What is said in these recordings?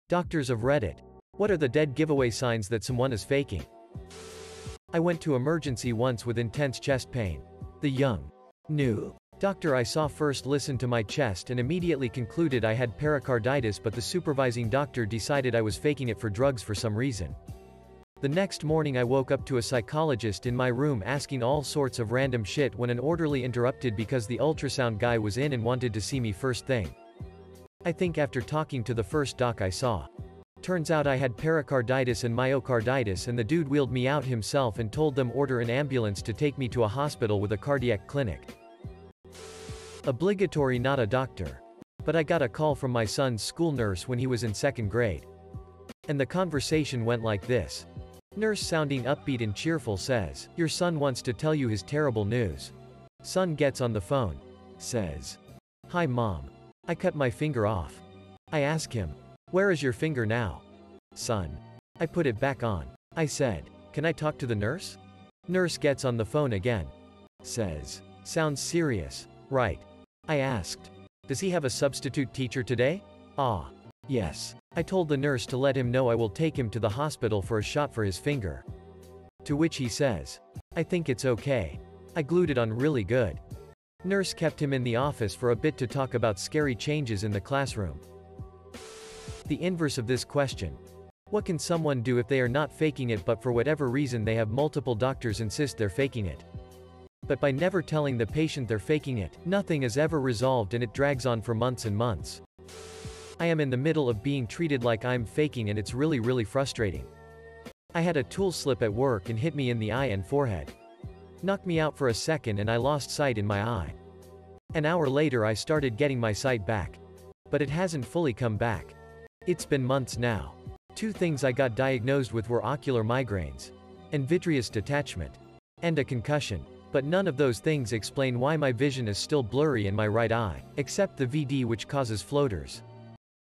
Doctors of Reddit. What are the dead giveaway signs that someone is faking? I went to emergency once with intense chest pain. The young, new doctor I saw first listened to my chest and immediately concluded I had pericarditis, but the supervising doctor decided I was faking it for drugs for some reason. The next morning I woke up to a psychologist in my room asking all sorts of random shit when an orderly interrupted because the ultrasound guy was in and wanted to see me first thing. I think after talking to the first doc I saw. Turns out I had pericarditis and myocarditis, and the dude wheeled me out himself and told them order an ambulance to take me to a hospital with a cardiac clinic. Obligatory, not a doctor. But I got a call from my son's school nurse when he was in 2nd grade. And the conversation went like this. Nurse, sounding upbeat and cheerful, says, "Your son wants to tell you his terrible news." Son gets on the phone. Says, "Hi mom. I cut my finger off." I ask him, "Where is your finger now?" "Son. I put it back on." I said, "Can I talk to the nurse?" Nurse gets on the phone again. Says, "Sounds serious, right?" I asked, "Does he have a substitute teacher today?" "Ah. Yes." I told the nurse to let him know I will take him to the hospital for a shot for his finger. To which he says, "I think it's okay. I glued it on really good." Nurse kept him in the office for a bit to talk about scary changes in the classroom. The inverse of this question. What can someone do if they are not faking it, but for whatever reason they have multiple doctors insist they're faking it? But by never telling the patient they're faking it, nothing is ever resolved and it drags on for months and months. I am in the middle of being treated like I'm faking, and it's really frustrating. I had a tool slip at work and hit me in the eye and forehead. Knocked me out for a second and I lost sight in my eye. An hour later I started getting my sight back. But it hasn't fully come back. It's been months now. 2 things I got diagnosed with were ocular migraines and vitreous detachment and a concussion. But none of those things explain why my vision is still blurry in my right eye, except the VD, which causes floaters.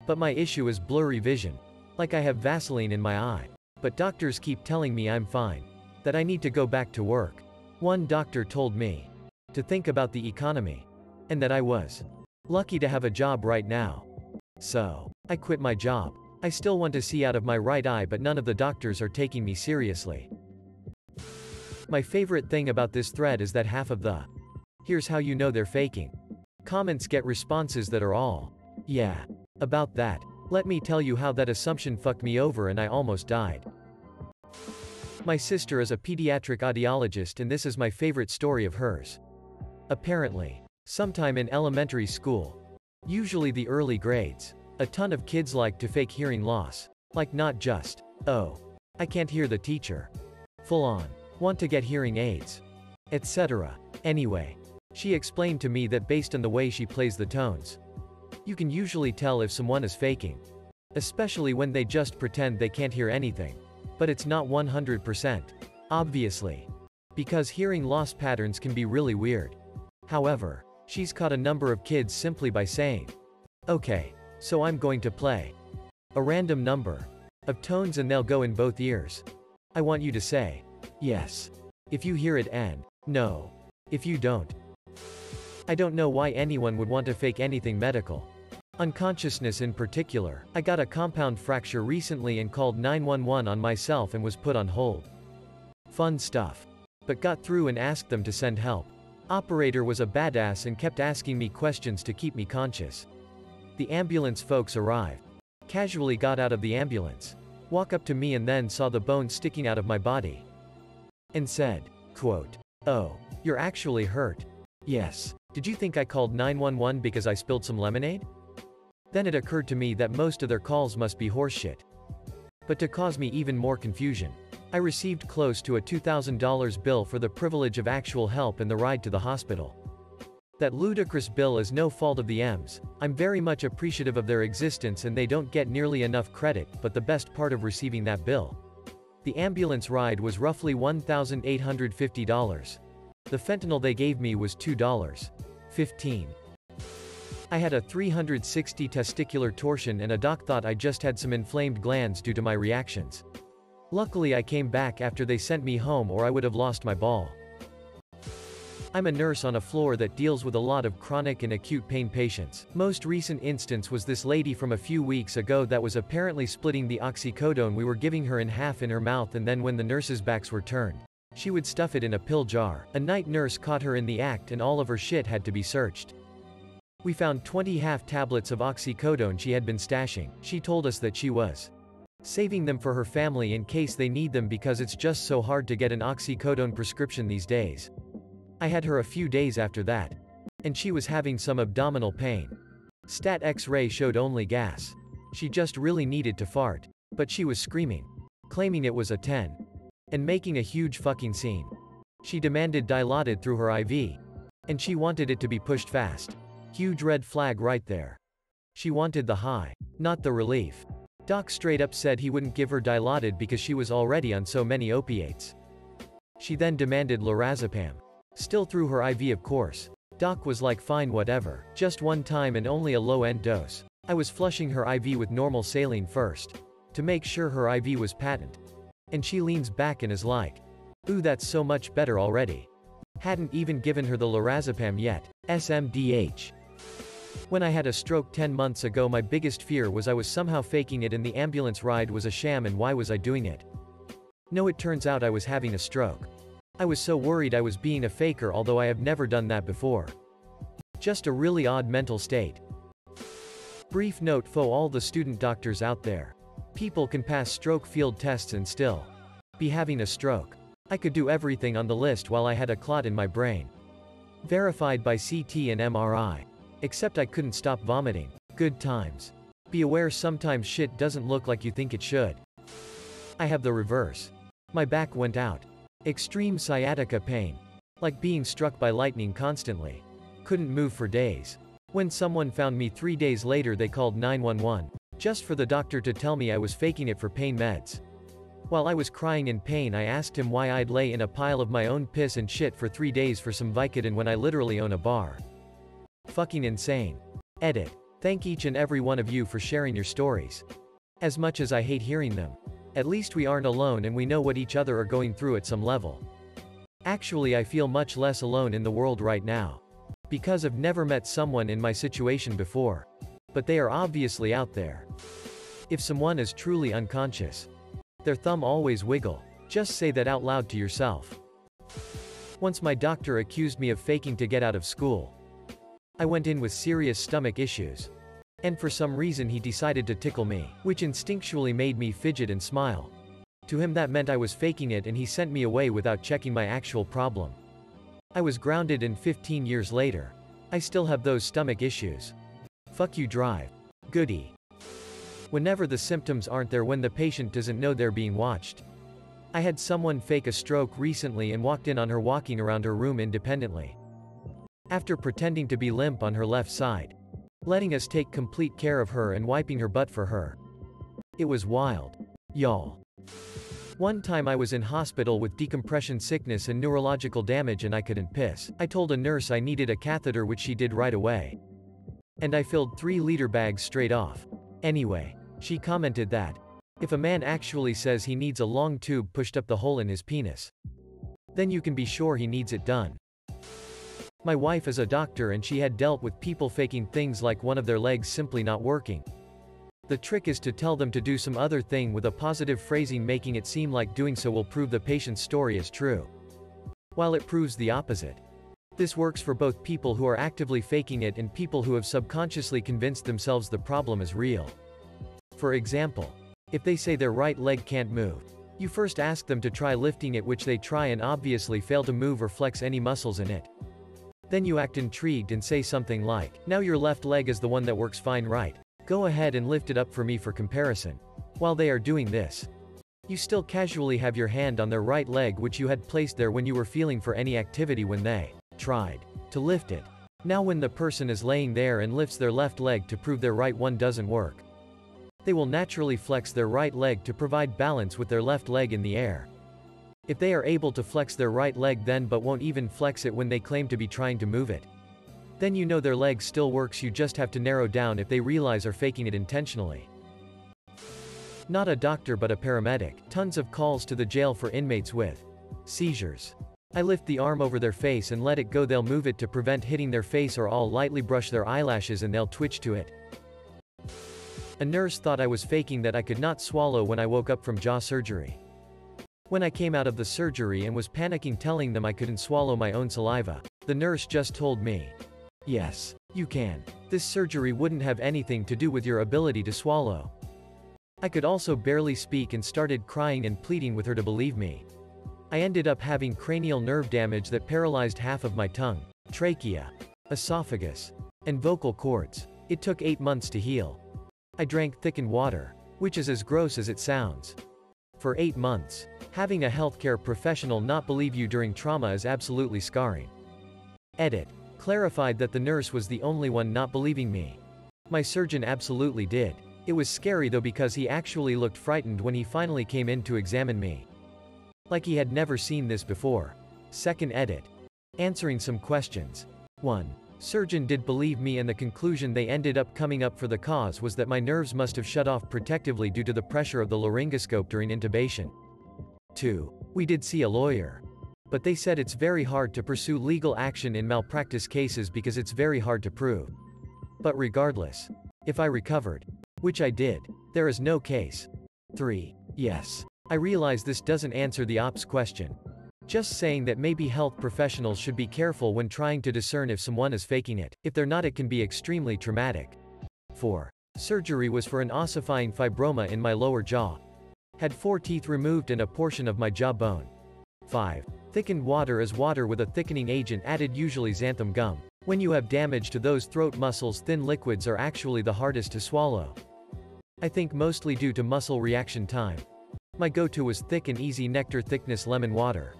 But my issue is blurry vision. Like I have Vaseline in my eye. But doctors keep telling me I'm fine. That I need to go back to work. One doctor told me to think about the economy. And that I was lucky to have a job right now. So I quit my job. I still want to see out of my right eye, but none of the doctors are taking me seriously. My favorite thing about this thread is that half of the "here's how you know they're faking" comments get responses that are all "yeah" about that. Let me tell you how that assumption fucked me over and I almost died. My sister is a pediatric audiologist, and this is my favorite story of hers. Apparently, sometime in elementary school, usually the early grades, a ton of kids like to fake hearing loss. Like not just, "Oh, I can't hear the teacher." Full on, want to get hearing aids, etc. Anyway, she explained to me that based on the way she plays the tones, you can usually tell if someone is faking. Especially when they just pretend they can't hear anything. But it's not 100%. Obviously. Because hearing loss patterns can be really weird. However, she's caught a number of kids simply by saying, "Okay, so I'm going to play a random number of tones and they'll go in both ears. I want you to say yes if you hear it and no if you don't." I don't know why anyone would want to fake anything medical. Unconsciousness in particular. I got a compound fracture recently and called 911 on myself and was put on hold. Fun stuff. But got through and asked them to send help. Operator was a badass and kept asking me questions to keep me conscious. The ambulance folks arrived. Casually got out of the ambulance. Walk up to me and then saw the bone sticking out of my body. And said, quote, "Oh, you're actually hurt." Yes. "Did you think I called 911 because I spilled some lemonade?" Then it occurred to me that most of their calls must be horseshit. But to cause me even more confusion, I received close to a $2,000 bill for the privilege of actual help and the ride to the hospital. That ludicrous bill is no fault of the M's. I'm very much appreciative of their existence and they don't get nearly enough credit, but the best part of receiving that bill, the ambulance ride, was roughly $1,850. The fentanyl they gave me was $2.15. I had a 360 testicular torsion and a doc thought I just had some inflamed glands due to my reactions. Luckily I came back after they sent me home, or I would have lost my ball. I'm a nurse on a floor that deals with a lot of chronic and acute pain patients. Most recent instance was this lady from a few weeks ago that was apparently splitting the oxycodone we were giving her in half in her mouth, and then when the nurses' backs were turned, she would stuff it in a pill jar. A night nurse caught her in the act and all of her shit had to be searched. We found 20 half tablets of oxycodone she had been stashing. She told us that she was saving them for her family in case they need them because it's just so hard to get an oxycodone prescription these days. I had her a few days after that, and she was having some abdominal pain. Stat X-ray showed only gas. She just really needed to fart, but she was screaming, claiming it was a 10, and making a huge fucking scene. She demanded Dilaudid through her IV, and she wanted it to be pushed fast. Huge red flag right there. She wanted the high, not the relief. Doc straight up said he wouldn't give her Dilaudid because she was already on so many opiates. She then demanded lorazepam. Still through her IV, of course. Doc was like, fine, whatever, just one time and only a low-end dose. I was flushing her IV with normal saline first, to make sure her IV was patent. And she leans back and is like, ooh, that's so much better already. Hadn't even given her the lorazepam yet. SMDH. When I had a stroke 10 months ago, my biggest fear was I was somehow faking it and the ambulance ride was a sham, and why was I doing it? No, it turns out I was having a stroke. I was so worried I was being a faker, although I have never done that before. Just a really odd mental state. Brief note for all the student doctors out there. People can pass stroke field tests and still be having a stroke. I could do everything on the list while I had a clot in my brain. Verified by CT and MRI. Except I couldn't stop vomiting. Good times. Be aware sometimes shit doesn't look like you think it should. I have the reverse. My back went out. Extreme sciatica pain. Like being struck by lightning constantly. Couldn't move for days. When someone found me 3 days later, they called 911. Just for the doctor to tell me I was faking it for pain meds. While I was crying in pain, I asked him why I'd lay in a pile of my own piss and shit for 3 days for some Vicodin when I literally own a bar. Fucking insane. Edit. Thank each and every one of you for sharing your stories. As much as I hate hearing them, at least we aren't alone and we know what each other are going through at some level. Actually, I feel much less alone in the world right now. Because I've never met someone in my situation before. But they are obviously out there. If someone is truly unconscious, their thumb always wiggle. Just say that out loud to yourself. Once my doctor accused me of faking to get out of school. I went in with serious stomach issues. And for some reason he decided to tickle me, which instinctually made me fidget and smile. To him that meant I was faking it, and he sent me away without checking my actual problem. I was grounded, and 15 years later, I still have those stomach issues. Fuck you, drive. Goody. Whenever the symptoms aren't there, when the patient doesn't know they're being watched. I had someone fake a stroke recently and walked in on her walking around her room independently. After pretending to be limp on her left side. Letting us take complete care of her and wiping her butt for her. It was wild. Y'all. One time I was in hospital with decompression sickness and neurological damage and I couldn't piss. I told a nurse I needed a catheter, which she did right away. And I filled 3-liter bags straight off. Anyway, she commented that if a man actually says he needs a long tube pushed up the hole in his penis, then you can be sure he needs it done. My wife is a doctor and she had dealt with people faking things like one of their legs simply not working. The trick is to tell them to do some other thing with a positive phrasing, making it seem like doing so will prove the patient's story is true, while it proves the opposite. This works for both people who are actively faking it and people who have subconsciously convinced themselves the problem is real. For example, if they say their right leg can't move, you first ask them to try lifting it, which they try and obviously fail to move or flex any muscles in it. Then you act intrigued and say something like, now your left leg is the one that works fine, right? Go ahead and lift it up for me for comparison. While they are doing this, you still casually have your hand on their right leg, which you had placed there when you were feeling for any activity when they tried to lift it. Now when the person is laying there and lifts their left leg to prove their right one doesn't work, they will naturally flex their right leg to provide balance with their left leg in the air. If they are able to flex their right leg then but won't even flex it when they claim to be trying to move it, then you know their leg still works. You just have to narrow down if they realize are faking it intentionally. Not a doctor but a paramedic. Tons of calls to the jail for inmates with seizures. I lift the arm over their face and let it go. They'll move it to prevent hitting their face, or I'll lightly brush their eyelashes and they'll twitch to it. A nurse thought I was faking that I could not swallow when I woke up from jaw surgery. When I came out of the surgery and was panicking, telling them I couldn't swallow my own saliva, the nurse just told me, "Yes, you can. This surgery wouldn't have anything to do with your ability to swallow." I could also barely speak and started crying and pleading with her to believe me. I ended up having cranial nerve damage that paralyzed half of my tongue, trachea, esophagus, and vocal cords. It took 8 months to heal. I drank thickened water, which is as gross as it sounds. For 8 months. Having a healthcare professional not believe you during trauma is absolutely scarring. Edit. Clarified that the nurse was the only one not believing me. My surgeon absolutely did. It was scary though, because he actually looked frightened when he finally came in to examine me. Like he had never seen this before. Second edit. Answering some questions. 1. Surgeon did believe me, and the conclusion they ended up coming up for the cause was that my nerves must have shut off protectively due to the pressure of the laryngoscope during intubation. 2. We did see a lawyer. But they said it's very hard to pursue legal action in malpractice cases because it's very hard to prove. But regardless, if I recovered, which I did, there is no case. 3. Yes. I realize this doesn't answer the ops question. Just saying that maybe health professionals should be careful when trying to discern if someone is faking it. If they're not, it can be extremely traumatic. 4. Surgery was for an ossifying fibroma in my lower jaw. Had 4 teeth removed and a portion of my jawbone. 5. Thickened water is water with a thickening agent added, usually xanthan gum. When you have damage to those throat muscles, thin liquids are actually the hardest to swallow. I think mostly due to muscle reaction time. My go-to was thick and easy nectar thickness lemon water.